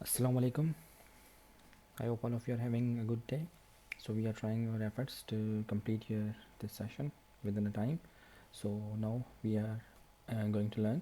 Assalamu alaikum. I hope all of you are having a good day. So we are trying our efforts to complete this session within the time. So now we are going to learn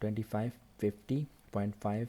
2550.5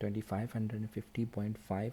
2550.5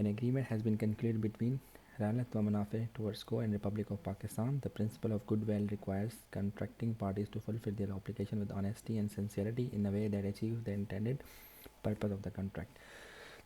An agreement has been concluded between Ralat wa Manafe Tours Co. and Republic of Pakistan. The principle of goodwill requires contracting parties to fulfill their obligation with honesty and sincerity in a way that achieves the intended purpose of the contract.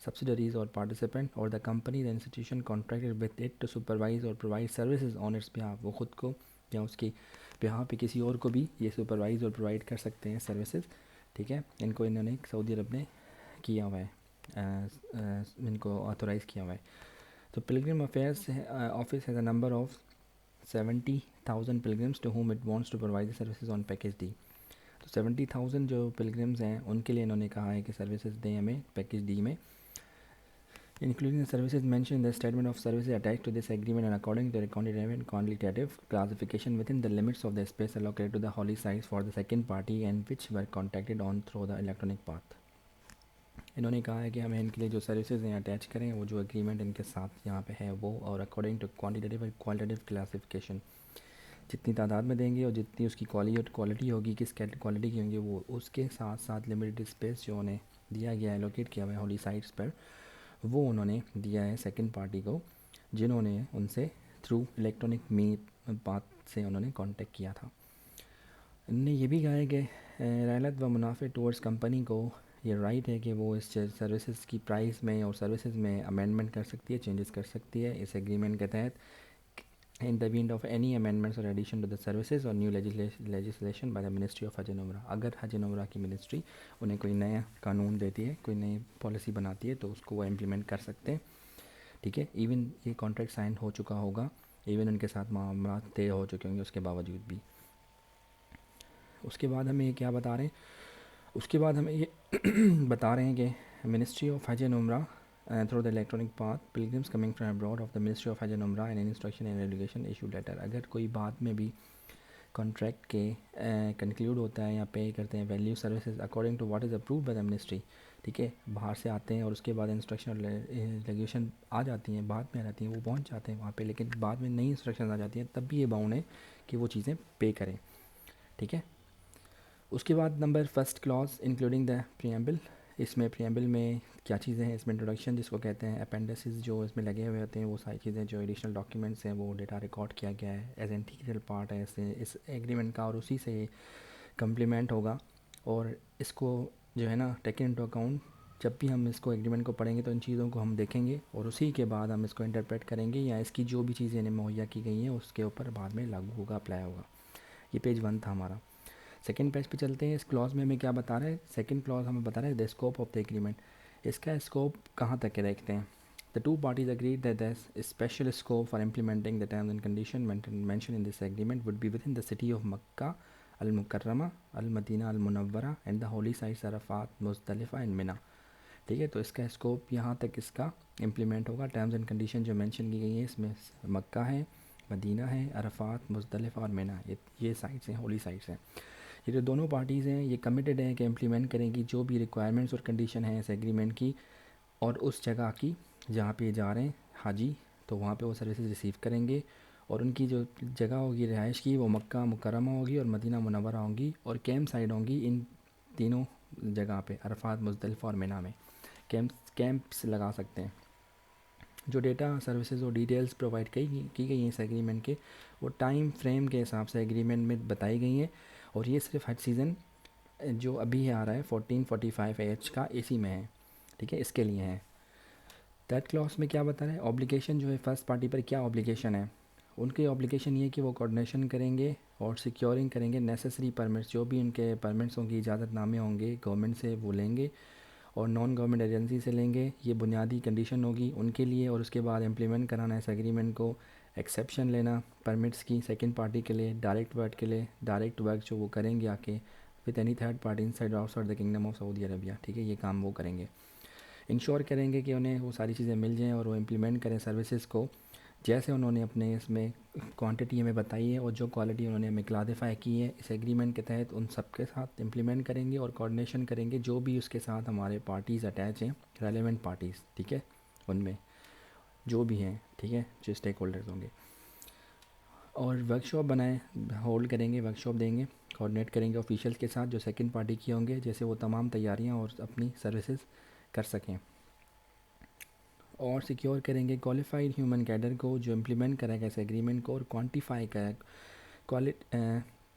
subsidiaries or participant or the company the institution contracted with it to supervise or provide services on its behalf. وہ خود کو یا اس کی behalf پہ کسی اور کو بھی یہ سپروائز اور پرووائڈ کر سکتے ہیں سروسز. ٹھیک ہے, ان کو انہوں نے سعودی عرب نے کیا ہوا ہے, ان کو آتھورائز کیا ہوا ہے. تو pilgrim affairs office has a number of 70,000 pilgrims to whom it wants to provide the services on package D. تو 70,000 جو پلگرمز ہیں ان کے لیے انہوں نے کہا ہے کہ سروسز دیں ہمیں پیکیج ڈی میں, including the services mentioned in the statement of services attached to this agreement and according to the quantitative classification within the limits of the space allocated to the holy sites for the second party and which were contacted on through the electronic path. انہوں نے کہا ہے کہ ہمیں ان کے لیے جو services ہیں اٹیچ کریں وہ جو اگریمنٹ ان کے ساتھ یہاں پہ ہے وہ, اور اکارڈنگ ٹو کوانٹیٹیو اور کوالٹیٹیو کلاسیفیکیشن, جتنی تعداد میں دیں گے اور جتنی اس کی کوالٹی ہوگی, کس کوالٹی کی ہوں گی, وہ اس کے ساتھ ساتھ لمیٹڈ اسپیس جو انہیں دیا گیا ہے لوکیٹ کیا ہوا ہے ہولی سائٹس پر, وہ انہوں نے دیا ہے سیکنڈ پارٹی کو, جنہوں نے ان سے تھرو الیکٹرانک بات سے انہوں نے کانٹیکٹ کیا تھا. انہوں نے یہ بھی کہا ہے کہ رعایت و منافع ٹورڈز کمپنی کو یہ رائٹ ہے کہ وہ اس سروسز کی پرائز میں اور سروسز میں امینڈمنٹ کر سکتی ہے, چینجز کر سکتی ہے اس ایگریمنٹ کے تحت, in the event of any amendments or addition to the services or new legislation by the Ministry of Hajj and عمرہ. اگر حج and عمرہ کی منسٹری انہیں کوئی نیا قانون دیتی ہے, کوئی نئی پالیسی بناتی ہے, تو اس کو وہ امپلیمنٹ کر سکتے ہیں. ٹھیک ہے, ایون یہ کانٹریکٹ سائن ہو چکا ہوگا, ایون ان کے ساتھ معاملات طے ہو چکے ہوں گے اس کے باوجود بھی. اس کے بعد ہمیں یہ کیا بتا رہے ہیں, اس کے بعد ہمیں یہ بتا رہے ہیں کہ منسٹری آف حج اینڈ عمرہ through the electronic path pilgrims coming from abroad of the Ministry of Hajj and Umrah and instruction and education issue letter. اگر کوئی بعد میں بھی کانٹریکٹ کے کنکلیوڈ ہوتا ہے یا پے کرتے ہیں value services according to what is approved by the ministry, ٹھیک ہے, باہر سے آتے ہیں اور اس کے بعد انسٹرکشن اور ریگولیشن آ جاتی ہیں, بعد میں آ جاتی ہیں, وہ پہنچ جاتے ہیں وہاں پہ, لیکن بعد میں نئی انسٹرکشن آ جاتی ہیں, تب بھی یہ باؤنڈ ہے کہ وہ چیزیں پے کریں. ٹھیک ہے, اس کے بعد number first class including the preamble. اس میں پریمبل میں کیا چیزیں ہیں, اس میں انٹروڈکشن جس کو کہتے ہیں, اپینڈسز جو اس میں لگے ہوئے ہوتے ہیں, وہ ساری چیزیں جو ایڈیشنل ڈاکیومنٹس ہیں وہ ڈیٹا ریکارڈ کیا گیا ہے ایز انٹیگرل پارٹ ہے اس ایگریمنٹ کا, اور اسی سے یہ کمپلیمنٹ ہوگا. اور اس کو جو ہے نا ٹیکن انٹو اکاؤنٹ, جب بھی ہم اس کو ایگریمنٹ کو پڑھیں گے تو ان چیزوں کو ہم دیکھیں گے اور اسی کے بعد ہم اس کو انٹرپریٹ کریں گے, یا اس کی جو بھی چیزیں انہیں مہیا کی گئی ہیں اس کے اوپر بعد میں لاگو ہوگا, اپلائی ہوگا. یہ پیج 1 تھا ہمارا. سیکنڈ پیج پہ چلتے ہیں. اس کلاز میں ہمیں کیا بتا رہا ہے, سیکنڈ کلاز ہمیں بتا رہا ہے the scope of the agreement. اس کا اسکوپ کہاں تک ہے دیکھتے ہیں. The two parties agreed that the special scope for implementing the terms and condition mention in this agreement would be within the city of Makkah المکرمہ, المدینہ المنورہ and the holy sites Arafat, Muzdalifah and Mina. ٹھیک ہے, تو اس کا scope یہاں تک اس کا امپلیمنٹ ہوگا. ٹرمز اینڈ کنڈیشن جو مینشن کی گئی ہیں اس میں مکہ ہے, مدینہ ہے, عرفات, مزدلفہ اور منی, یہ سائٹس ہیں, ہولی سائٹس ہیں. یہ جو دونوں پارٹیز ہیں یہ کمیٹڈ ہیں کہ امپلیمنٹ کریں گی جو بھی ریکوائرمنٹس اور کنڈیشن ہیں اس ایگریمنٹ کی, اور اس جگہ کی جہاں پہ یہ جا رہے ہیں حاجی, تو وہاں پہ وہ سروسز ریسیو کریں گے, اور ان کی جو جگہ ہوگی رہائش کی وہ مکہ مکرمہ ہوگی اور مدینہ منورہ ہوں گی, اور کیمپ سائٹ ہوں گی ان تینوں جگہ پہ, عرفات, مزدلفہ اور منی میں کیمپس لگا سکتے ہیں. جو ڈیٹا سروسز اور ڈیٹیلز پرووائڈ کی گئی ہیں اس ایگریمنٹ کے, وہ ٹائم فریم کے حساب سے ایگریمنٹ میں بتائی گئی ہیں, اور یہ صرف حج سیزن جو ابھی آ رہا ہے 1445 AH کا اسی میں ہے. ٹھیک ہے, اس کے لیے ہیں. تھرڈ کلاس میں کیا بتا رہے ہیں, اوبلیگیشن جو ہے فرسٹ پارٹی پر کیا اوبلیگیشن ہے. ان کی اوبلیگیشن یہ کہ وہ کوآرڈینیشن کریں گے اور سیکیورنگ کریں گے نیسیسری پرمٹس, جو بھی ان کے پرمٹس ہوں گی, اجازت نامے ہوں گے گورنمنٹ سے وہ لیں گے اور نان گورنمنٹ ایجنسی سے لیں گے. یہ بنیادی کنڈیشن ہوگی ان کے لیے, اور اس کے بعد امپلیمنٹ کرانا اس ایگریمنٹ کو, ایکسیپشن لینا پرمٹس کی سیکنڈ پارٹی کے لیے, ڈائریکٹ ورک کے لیے, ڈائریکٹ ورک جو وہ کریں گے آ کے with any third party in side out side the kingdom of Saudi Arabia. ٹھیک ہے, یہ کام وہ کریں گے, انشور کریں گے کہ انہیں وہ ساری چیزیں مل جائیں اور وہ امپلیمنٹ کریں سروسز کو جیسے انہوں نے اپنے اس میں کوانٹٹی ہمیں بتائی ہے, اور جو کوالٹی انہوں نے ہمیں کلاسیفائی کی ہے اس ایگریمنٹ کے تحت ان سب کے ساتھ امپلیمنٹ کریں گے, اور کوآرڈینیشن کریں گے جو بھی اس کے ساتھ ہمارے پارٹیز اٹیچ ہیں, ریلیونٹ پارٹیز. ٹھیک ہے, ان میں جو بھی ہیں, ٹھیک ہے, جو اسٹیک ہولڈرز ہوں گے. اور ورک شاپ بنائیں, ہولڈ کریں گے, ورک شاپ دیں گے, کوآرڈینیٹ کریں گے آفیشیلس کے ساتھ جو سیکنڈ پارٹی کی ہوں گے, جیسے وہ تمام تیاریاں اور اپنی سروسز کر سکیں. اور سیکیور کریں گے کوالیفائڈ ہیومن کیڈر کو جو امپلیمنٹ کرے گا اس ایگریمنٹ کو, اور کوانٹیفائی کرے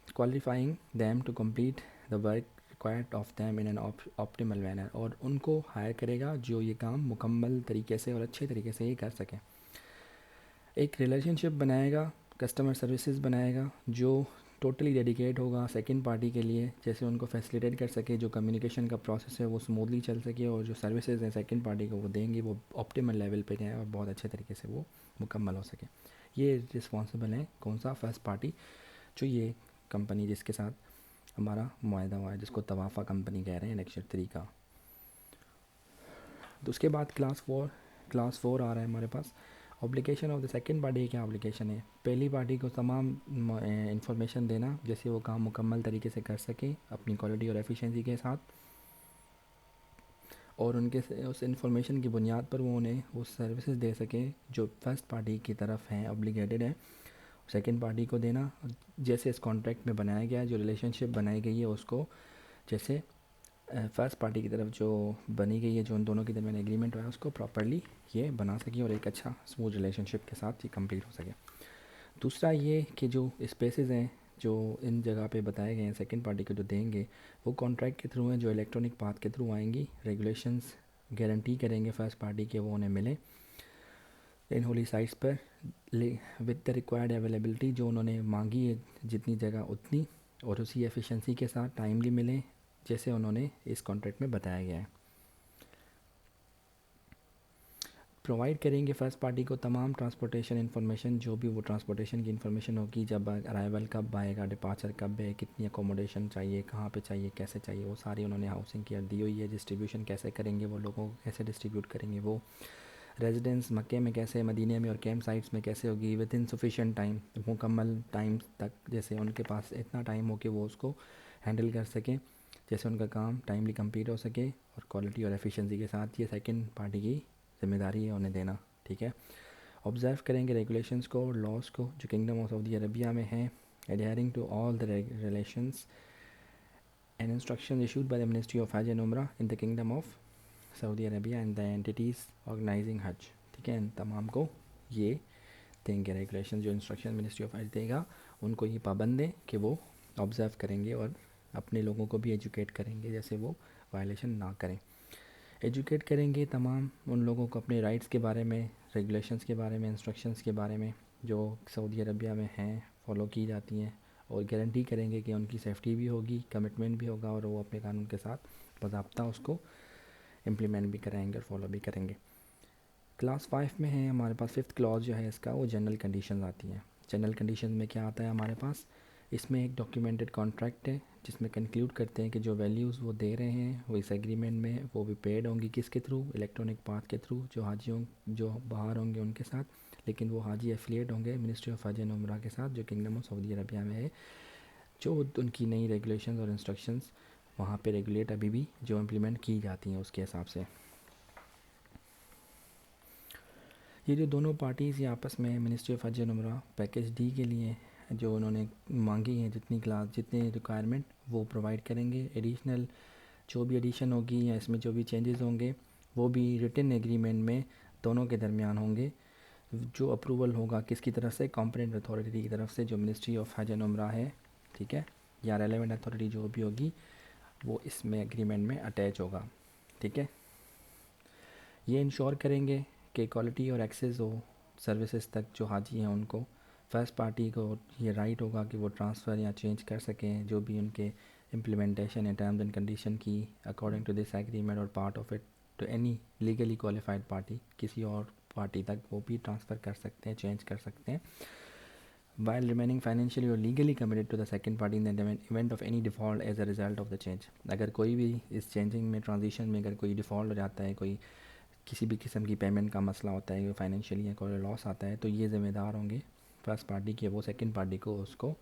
qualifying them to complete the work required of them in an optimal manner, اور ان کو ہائر کرے گا جو یہ کام مکمل طریقے سے اور اچھے طریقے سے ہی کر سکیں. ایک ریلیشن شپ بنائے گا، کسٹمر سروسز بنائے گا جو ٹوٹلی ڈیڈیکیٹ ہوگا سیکنڈ پارٹی کے لیے، جیسے ان کو فیسیلیٹیٹ کر سکے، جو کمیونیکیشن کا پروسیس ہے وہ اسموتھلی چل سکے، اور جو سروسز ہیں سیکنڈ پارٹی کو وہ دیں گے وہ آپٹیمل لیول پہ جائیں اور بہت اچھے طریقے سے وہ مکمل ہو سکے. یہ رسپانسبل ہیں کون سا؟ فرسٹ پارٹی، جو یہ کمپنی جس کے ساتھ ہمارا معاہدہ ہوا ہے، جس کو توافع کمپنی کہہ رہے ہیں انیکشن 3 کا. تو اس کے بعد کلاس 4 آ رہا ہے ہمارے پاس. Obligation of the second party کیا اوبلیگیشن ہے؟ پہلی پارٹی کو تمام انفارمیشن دینا جیسے وہ کام مکمل طریقے سے کر سکیں اپنی کوالٹی اور ایفیشینسی کے ساتھ، اور ان کے اس انفارمیشن کی بنیاد پر وہ انہیں وہ سروسز دے سکیں جو فرسٹ پارٹی کی طرف ہیں اوبلیگیٹڈ ہیں سیکنڈ پارٹی کو دینا، جیسے اس کانٹریکٹ میں بنایا گیا ہے، جو ریلیشن شپ بنائی گئی ہے اس کو، جیسے فرسٹ پارٹی کی طرف جو بنی گئی ہے، جو ان دونوں کے درمیان ایگریمنٹ ہوا ہے، اس کو پراپرلی یہ بنا سکیں اور ایک اچھا اسموتھ ریلیشن شپ کے ساتھ یہ کمپلیٹ ہو سکے. دوسرا یہ کہ جو اسپیسز ہیں جو ان جگہ پہ بتائے گئے ہیں سیکنڈ پارٹی کو جو دیں گے، وہ کانٹریکٹ کے تھرو ہیں جو الیکٹرانک پاتھ کے تھرو آئیں گی. ریگولیشنز گارنٹی کریں گے فرسٹ پارٹی کے وہ انہیں ملیں ان ہولی سائٹس پر وتھ دا ریکوائرڈ اویلیبلٹی، جو انہوں نے مانگی ہے جتنی جگہ اتنی، اور اسی ایفیشنسی کے ساتھ ٹائملی ملیں جیسے انہوں نے اس کانٹریکٹ میں بتایا گیا ہے. پرووائڈ کریں گے فرسٹ پارٹی کو تمام ٹرانسپورٹیشن انفارمیشن، جو بھی وہ ٹرانسپورٹیشن کی انفارمیشن ہوگی، جب ارائیول کب آئے گا، ڈپارچر کب ہے، کتنی اکوموڈیشن چاہیے، کہاں پہ چاہیے، کیسے چاہیے، وہ ساری انہوں نے ہاؤسنگ کی دی ہوئی ہے. ڈسٹریبیوشن کیسے کریں گے، وہ لوگوں کو کیسے ڈسٹریبیوٹ کریں گے، وہ ریزیڈنس مکے میں کیسے، مدینہ میں اور کیمپ سائٹس میں کیسے ہوگی، ود ان سفیشینٹ ٹائم، مکمل ٹائم تک، جیسے ان کے پاس اتنا ٹائم ہو کہ وہ اس کو ہینڈل کر سکیں، جیسے ان کا کام ٹائملی کمپلیٹ ہو سکے اور کوالٹی اور ایفیشنسی کے ساتھ. یہ سیکنڈ پارٹی کی ذمہ داری ہے انہیں دینا. ٹھیک ہے. آبزرو کریں گے ریگولیشنس کو اور لاس کو جو کنگڈم آف سعودی عربیہ میں ہیں، adhering to all the regulations and instructions issued by the Ministry of Hajj and Umrah in the Kingdom of Saudi Arabia and the entities organizing Hajj. ٹھیک ہے. ان تمام کو یہ دیں گے ریگولیشن، جو انسٹرکشن منسٹری آف حج دے گا ان کو یہ پابند ہے کہ وہ آبزرو کریں گے اور اپنے لوگوں کو بھی ایجوکیٹ کریں گے جیسے وہ وائلیشن نہ کریں. ایجوکیٹ کریں گے تمام ان لوگوں کو اپنے رائٹس کے بارے میں، ریگولیشنس کے بارے میں، انسٹرکشنس کے بارے میں جو سعودی عربیہ میں ہیں، فالو کی جاتی ہیں، اور گارنٹی کریں گے کہ ان کی سیفٹی بھی ہوگی، کمٹمنٹ بھی ہوگا، اور وہ اپنے قانون کے ساتھ باضابطہ اس کو امپلیمنٹ بھی کرائیں گے اور فالو بھی کریں گے. کلاس 5 میں ہے ہمارے پاس 5th کلاس جو ہے اس کا، وہ جنرل کنڈیشنز آتی ہیں. جنرل کنڈیشنز میں کیا آتا ہے ہمارے پاس؟ اس میں ایک ڈاکیومنٹڈ کانٹریکٹ ہے جس میں کنکلیوڈ کرتے ہیں کہ جو ویلیوز وہ دے رہے ہیں وہ اس ایگریمنٹ میں وہ بھی پیڈ ہوں گی. کس کے تھرو؟ الیکٹرانک پاتھ کے تھرو. جو حاجیوں جو باہر ہوں گے ان کے ساتھ، لیکن وہ حاجی ایفیلیٹ ہوں گے منسٹری آف حج اینڈ عمرہ کے ساتھ جو کنگڈم آف سعودی عربیہ میں ہے. جو ان کی نئی ریگولیشنز اور انسٹرکشنز وہاں پہ ریگولیٹ ابھی بھی جو امپلیمنٹ کی جاتی ہیں اس کے حساب سے. یہ جو دونوں پارٹیز یہ آپس میں منسٹری آف حج اینڈ عمرہ پیکیج ڈی کے لیے جو انہوں نے مانگی ہیں جتنی کلاس جتنے ریکوائرمنٹ وہ پرووائڈ کریں گے. ایڈیشنل جو بھی ایڈیشن ہوگی یا اس میں جو بھی چینجز ہوں گے وہ بھی ریٹن ایگریمنٹ میں دونوں کے درمیان ہوں گے. جو اپروول ہوگا کس کی طرف سے؟ کمپیٹنٹ اتھارٹی کی طرف سے جو منسٹری آف حج اینڈ عمرہ ہے. ٹھیک ہے. یا ریلیونٹ اتھارٹی جو بھی ہوگی وہ اس میں ایگریمنٹ میں اٹیچ ہوگا. ٹھیک ہے. یہ انشور کریں گے کہ کوالٹی اور ایکسیس ہو سروسز تک جو حاجی ہیں ان کو. فرسٹ پارٹی کو یہ رائٹ ہوگا کہ وہ ٹرانسفر یا چینج کر سکیں جو بھی ان کے امپلیمنٹیشن یا ٹرمز اینڈ کنڈیشن کی according to this agreement or part of it to any legally qualified party. کسی اور پارٹی تک وہ بھی ٹرانسفر کر سکتے ہیں، چینج کر سکتے ہیں. while remaining financially or legally committed to the second party in the event of any default as a result of the change. اگر کوئی بھی اس چینجنگ میں ٹرانزیشن میں اگر کوئی ڈیفالٹ ہو جاتا ہے، کوئی کسی بھی قسم کی پیمنٹ کا مسئلہ ہوتا ہے، فائنینشیلی کوئی لاس آتا ہے، تو یہ ذمہ دار ہوں گے فرسٹ پارٹی کے، وہ سیکنڈ پارٹی کو اس کو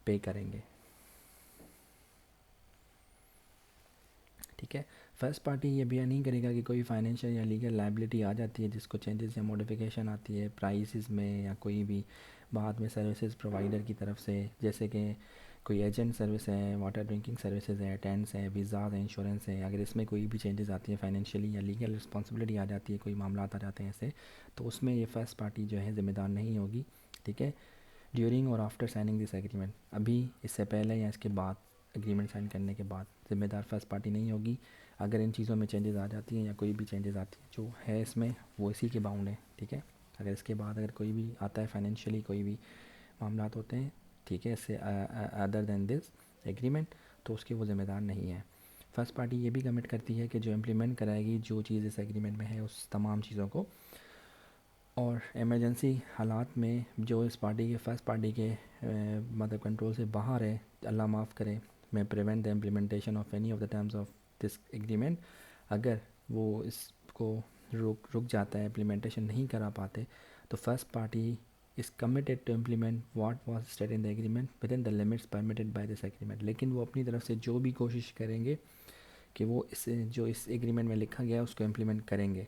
پے کریں گے. ٹھیک ہے. فرسٹ پارٹی یہ بیان نہیں کرے گا کہ کوئی فائنینشیل یا لیگل لائبلٹی آ جاتی ہے جس کو چینجز یا موڈیفیکیشن آتی ہے پرائسز میں یا کوئی بھی بعد میں سروسز پرووائڈر کی طرف سے، جیسے کہ کوئی ایجنٹ سروس ہے، واٹر ڈرنکنگ سروسز ہے، ٹینٹس ہے، ویزاز ہیں، انشورنس ہے. اگر اس میں کوئی بھی چینجز آتی ہیں فائنینشیلی یا لیگل رسپانسبلٹی آ جاتی ہے، کوئی معاملات آ جاتے ہیں ایسے، تو اس میں یہ فرسٹ پارٹی جو ہے ذمہ دار نہیں ہوگی. ٹھیک ہے. ڈیورنگ اور آفٹر سائننگ دس ایگریمنٹ، ابھی اس سے پہلے یا اس کے بعد ایگریمنٹ سائن کرنے کے بعد ذمہ دار فرسٹ پارٹی نہیں ہوگی. اگر ان چیزوں میں چینجز آ جاتی ہیں یا کوئی بھی چینجز آتی ہیں جو ہے اس میں وہ اسی کے باؤنڈ ہیں, ٹھیک ہے. اگر اس کے بعد اگر کوئی بھی آتا ہے فائنینشلی کوئی بھی معاملات ہوتے ہیں, ٹھیک ہے, اس سے ادر دین دس ایگریمنٹ, تو اس کے وہ ذمہ دار نہیں ہے. فرسٹ پارٹی یہ بھی کمٹ کرتی ہے کہ جو امپلیمنٹ کرائے گی جو چیز اس ایگریمنٹ میں ہے اس تمام چیزوں کو, اور ایمرجنسی حالات میں جو اس پارٹی کے فرسٹ پارٹی کے مطلب کنٹرول سے باہر ہے, اللہ معاف کرے, میں prevent the implementation of any of the terms of this agreement, اگر وہ اس کو رک جاتا ہے, امپلیمنٹیشن نہیں کرا پاتے, تو first party is committed to implement what was stated in the agreement within the limits permitted by this agreement. لیکن وہ اپنی طرف سے جو بھی کوشش کریں گے کہ وہ جو اس ایگریمنٹ میں لکھا گیا اس کو امپلیمنٹ کریں گے.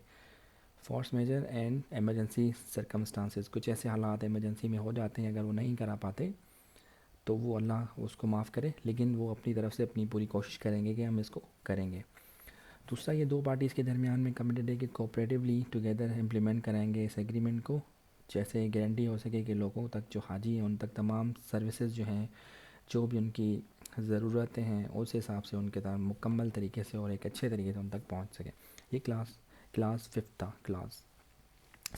Force majeure and emergency circumstances, کچھ ایسے حالات ایمرجنسی میں ہو جاتے ہیں, اگر وہ نہیں کرا پاتے تو وہ اللہ اس کو معاف کرے, لیکن وہ اپنی طرف سے اپنی پوری کوشش کریں گے کہ ہم اس کو کریں گے. دوسرا, یہ دو پارٹیز کے درمیان میں کمیٹڈ ہے کہ کوآپریٹیولی ٹوگیدر امپلیمنٹ کرائیں گے اس ایگریمنٹ کو, جیسے گارنٹی ہو سکے کہ لوگوں تک جو حاجی ہیں ان تک تمام سروسز جو ہیں, جو بھی ان کی ضرورتیں ہیں, اس حساب سے ان کے تمام مکمل طریقے سے اور ایک اچھے طریقے سے ان تک پہنچ سکے. یہ کلاس 5 تھا. کلاس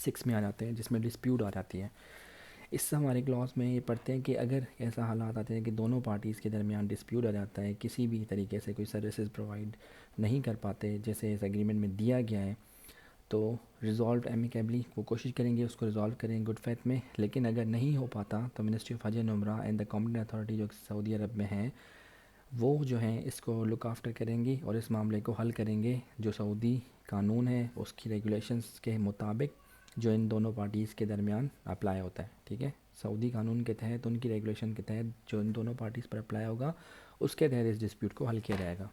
6 میں آ جاتے ہیں جس میں ڈسپیوٹ آ جاتی ہے. اس سے ہمارے کلاس میں یہ پڑھتے ہیں کہ اگر ایسا حالات آتے ہیں کہ دونوں پارٹیز کے درمیان ڈسپیوٹ آ جاتا ہے, کسی بھی طریقے سے کوئی سروسز پرووائڈ نہیں کر پاتے جیسے اس ایگریمنٹ میں دیا گیا ہے, تو ریزالو ایمیکیبلی وہ کوشش کریں گے اس کو ریزالو کریں گڈ فیتھ میں. لیکن اگر نہیں ہو پاتا تو منسٹری آف حج اینڈ عمرہ اینڈ دا کمپٹنٹ اتھارٹی جو سعودی عرب میں ہیں وہ جو ہیں اس کو لک آفٹر کریں گی اور اس معاملے کو حل کریں گے, جو سعودی قانون ہے اس کی ریگولیشنز کے مطابق جو ان دونوں پارٹیز کے درمیان اپلائی ہوتا ہے, ٹھیک ہے. سعودی قانون کے تحت, ان کی ریگولیشن کے تحت جو ان دونوں پارٹیز پر اپلائی ہوگا اس کے تحت اس ڈسپیوٹ کو حل کیا جائے گا.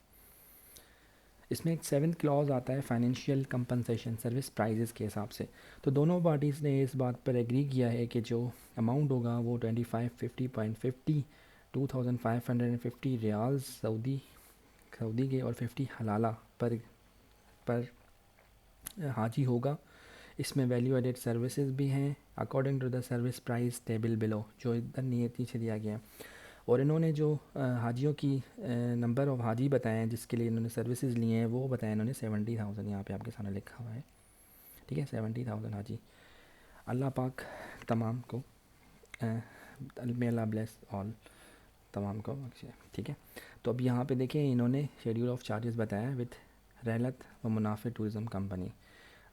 اس میں ایک 7th کلاز آتا ہے فائنینشیل کمپنسیشن سروس پرائزز کے حساب سے. تو دونوں پارٹیز نے اس بات پر ایگری کیا ہے کہ جو اماؤنٹ ہوگا وہ 2550.50 2550 ریالز سعودی کے اور 50 حلالہ پر حاجی ہوگا. اس میں ویلیو ایڈیڈ سروسز بھی ہیں according to the service price table below, جو ادھر نیچے دیا گیا ہے. اور انہوں نے جو حاجیوں کی نمبر آف حاجی بتائے ہیں جس کے لیے انہوں نے سروسز لیے ہیں وہ بتایا انہوں نے 70,000, یہاں پہ آپ کے سامنے لکھا ہوا ہے, ٹھیک ہے. 70,000 حاجی, اللہ پاک تمام کو may Allah bless all تمام کو, ٹھیک ہے. تو اب یہاں پہ دیکھیں انہوں نے شیڈیول آف چارجز بتایا وتھ رحلت و منافع ٹورزم کمپنی.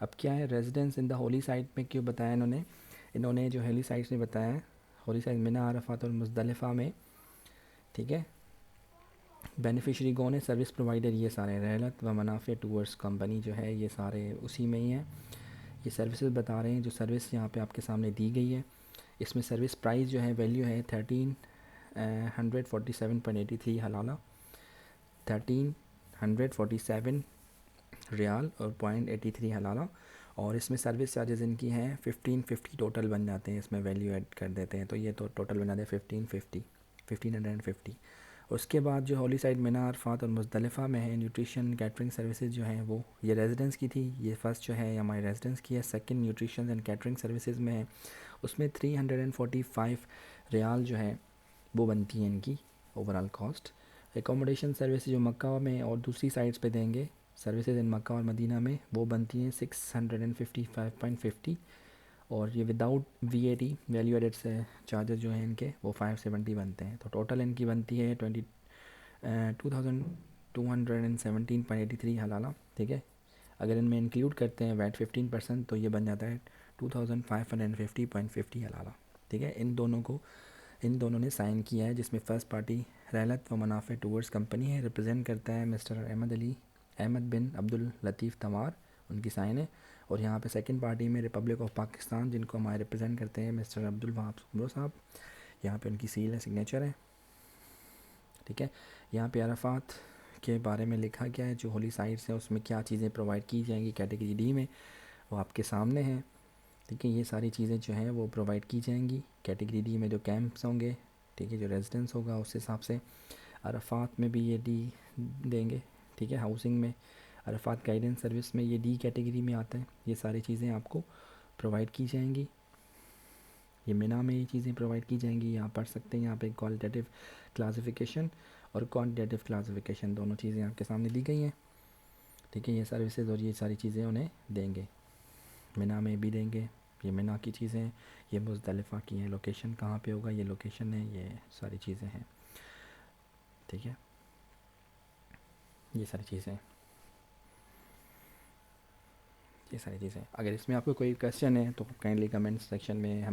اب کیا ہے ریزیڈنس ان دا ہولی سائٹ میں کیوں بتایا انہوں نے جو ہولی سائٹس نے بتایا, ہولی سائٹ منی, عرفات اور مزدلفہ میں, ٹھیک ہے. بینیفیشری کون ہے, سروس پرووائڈر, یہ سارے رحلت و منافع ٹورز کمپنی جو ہے یہ سارے اسی میں ہی ہیں. یہ سروسز بتا رہے ہیں, جو سروس یہاں پہ آپ کے سامنے دی گئی ہے. اس میں سروس پرائز جو ہے ویلیو ہے 1347.83 حلالہ, 1347 ریال اور 0.83 حلالہ. اور اس میں سروس چارجز ان کی ہیں 1550 ٹوٹل بن جاتے ہیں, اس میں ویلیو ایڈ کر دیتے ہیں تو یہ تو ٹوٹل بن جاتے ہیں 1550. اس کے بعد جو ہولی سائٹ منی, عرفات اور مزدلفہ میں ہے نیوٹریشن کیٹرنگ سروسز جو ہیں وہ یہ ریزیڈنس کی تھی. یہ فرسٹ جو ہے ہماری ریزیڈنس کی ہے. Second nutrition and catering services میں ہے, اس میں 345 ریال جو ہے وہ بنتی ہیں ان کی over all cost. Accommodation services جو مکہ میں اور دوسری سائٹس پہ دیں گے سروسز ان مکہ اور مدینہ میں وہ بنتی ہیں 655.50, اور یہ without V A T value added سے چارجز جو ہیں ان کے وہ 570 بنتے ہیں. تو ٹوٹل ان کی بنتی ہے 2217.83 حلالہ, ٹھیک ہے. اگر ان میں انکلیوڈ کرتے ہیں ویٹ 15% تو یہ بن جاتا ہے 2550.50 حلالہ, ٹھیک ہے. ان دونوں نے سائن کیا ہے, جس میں فرسٹ پارٹی رحلت و منافع ٹورز کمپنی ہے, ریپرزینٹ کرتا ہے مسٹر احمد بن عبد اللطیف تمار, ان کی سائن ہے. اور یہاں پہ سیکنڈ پارٹی میں ریپبلک آف پاکستان جن کو ہمارے ریپرزینٹ کرتے ہیں مسٹر عبد الوہاب سمرو صاحب, یہاں پہ ان کی سیل ہے, سگنیچر ہے, ٹھیک ہے. یہاں پہ عرفات کے بارے میں لکھا گیا ہے, جو ہولی سائٹس ہیں اس میں کیا چیزیں پرووائڈ کی جائیں گی کیٹیگری ڈی میں, وہ آپ کے سامنے ہیں, ٹھیک ہے. یہ ساری چیزیں جو ہیں وہ پرووائڈ کی جائیں گی کیٹیگری ڈی میں, جو کیمپس ہوں گے, ٹھیک ہے, جو ریزیڈنس ہوگا اس حساب سے. عرفات میں بھی یہ ڈی دیں گے, ٹھیک ہے. ہاؤسنگ میں عرفات گائیڈنس سروس میں یہ ڈی کیٹیگری میں آتا ہے. یہ ساری چیزیں آپ کو پرووائڈ کی جائیں گی. یہ منی میں یہ چیزیں پرووائڈ کی جائیں گی, یہاں پڑھ سکتے ہیں, یہاں پہ کوالٹیٹیو کلاسیفیکیشن. اور کوانٹیٹیو کلاسیفیکیشن، دونوں چیزیں آپ کے سامنے دی گئی ہیں. ٹھیک ہے، یہ سروسز اور یہ ساری چیزیں انہیں دیں گے. منا میں بھی دیں گے، یہ منا کی چیزیں، یہ مزدلفہ کی ہیں، لوکیشن کہاں پہ ہوگا یہ لوکیشن ہے، یہ ساری چیزیں ہیں. ٹھیک ہے، یہ ساری چیزیں، اگر اس میں آپ کو کوئی کویشچن ہے تو کائنڈلی کمنٹ سیکشن میں ہمیں